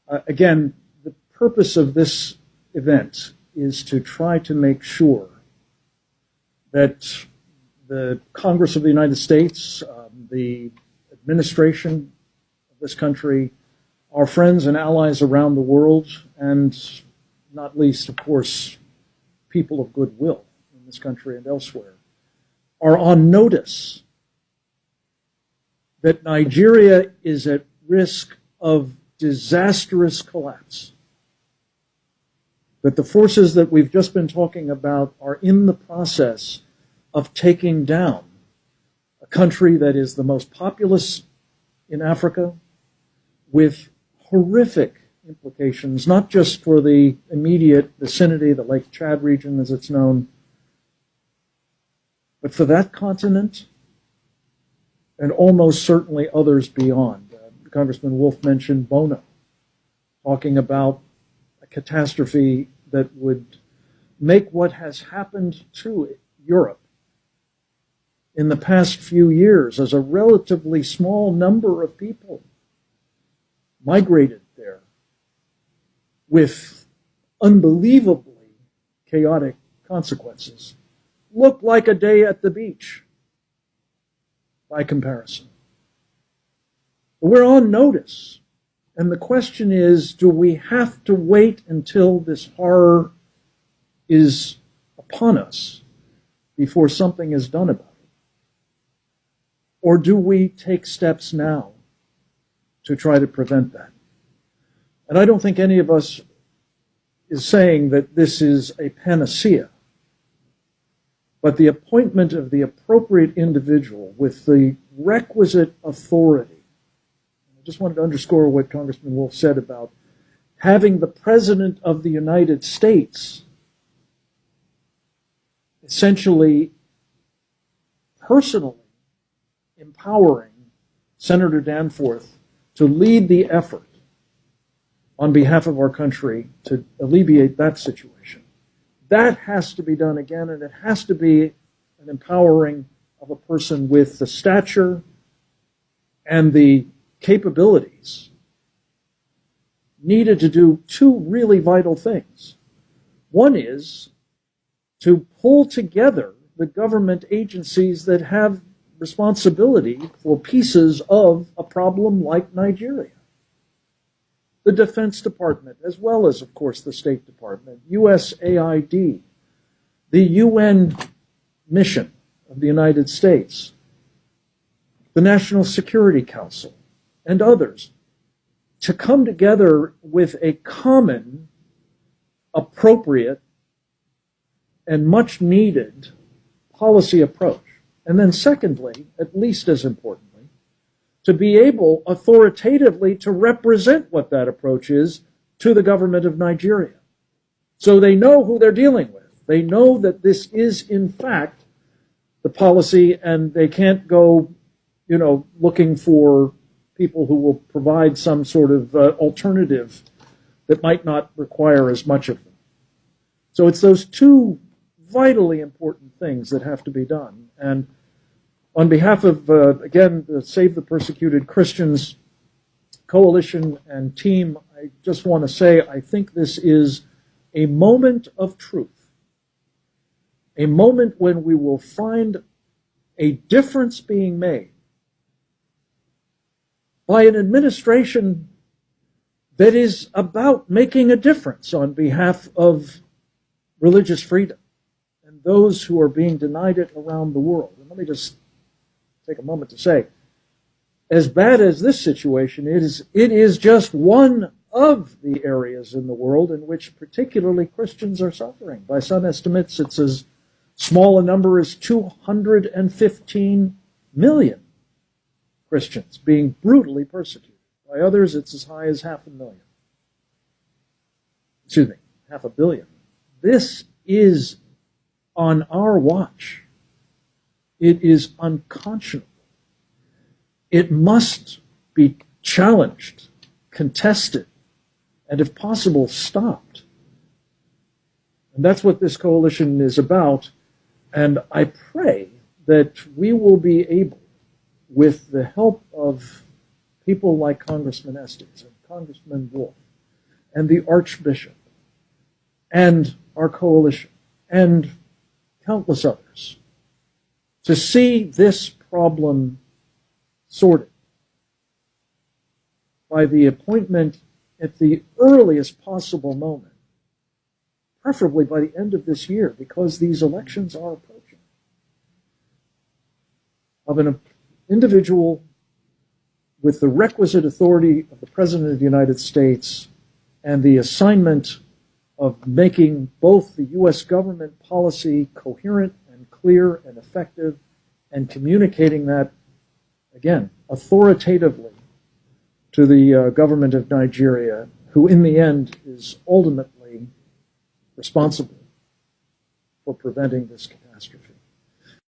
Again, the purpose of this event is to try to make sure that the Congress of the United States, the administration of this country, our friends and allies around the world, and not least, of course, people of goodwill in this country and elsewhere, are on notice that Nigeria is at risk of disastrous collapse, that the forces that we've just been talking about are in the process of taking down a country that is the most populous in Africa, with horrific implications, not just for the immediate vicinity, the Lake Chad region as it's known, but for that continent and almost certainly others beyond. Congressman Wolf mentioned Bono, talking about a catastrophe that would make what has happened to Europe in the past few years, as a relatively small number of people migrated there with unbelievably chaotic consequences, look like a day at the beach by comparison. We're on notice. And the question is, do we have to wait until this horror is upon us before something is done about it? Or do we take steps now to try to prevent that? And I don't think any of us is saying that this is a panacea, but the appointment of the appropriate individual with the requisite authority. I just wanted to underscore what Congressman Wolf said about having the President of the United States essentially personally empowering Senator Danforth to lead the effort on behalf of our country to alleviate that situation. That has to be done again, and it has to be an empowering of a person with the stature and the capabilities needed to do two really vital things. One is to pull together the government agencies that have responsibility for pieces of a problem like Nigeria. The Defense Department, as well as, of course, the State Department, USAID, the UN mission of the United States, the National Security Council, and others, to come together with a common, appropriate, and much needed policy approach. And then secondly, at least as importantly, to be able authoritatively to represent what that approach is to the government of Nigeria. So they know who they're dealing with. They know that this is, in fact, the policy, and they can't go, looking for people who will provide some sort of alternative that might not require as much of them. So it's those two vitally important things that have to be done. And on behalf of, again, the Save the Persecuted Christians Coalition and team, I just want to say I think this is a moment of truth, a moment when we will find a difference being made by an administration that is about making a difference on behalf of religious freedom and those who are being denied it around the world. And let me just take a moment to say, as bad as this situation is, it is just one of the areas in the world in which particularly Christians are suffering. By some estimates, it's as small a number as 215 million Christians being brutally persecuted. By others, it's as high as 500,000. 500 million. This is on our watch. It is unconscionable. It must be challenged, contested, and if possible, stopped. And that's what this coalition is about. And I pray that we will be able, with the help of people like Congressman Estes and Congressman Wolf, and the Archbishop and our coalition and countless others to see this problem sorted by the appointment at the earliest possible moment, preferably by the end of this year, because these elections are approaching, of an individual with the requisite authority of the President of the United States and the assignment of making both the U.S. government policy coherent and clear and effective, and communicating that, again, authoritatively to the government of Nigeria, who in the end is ultimately responsible for preventing this catastrophe.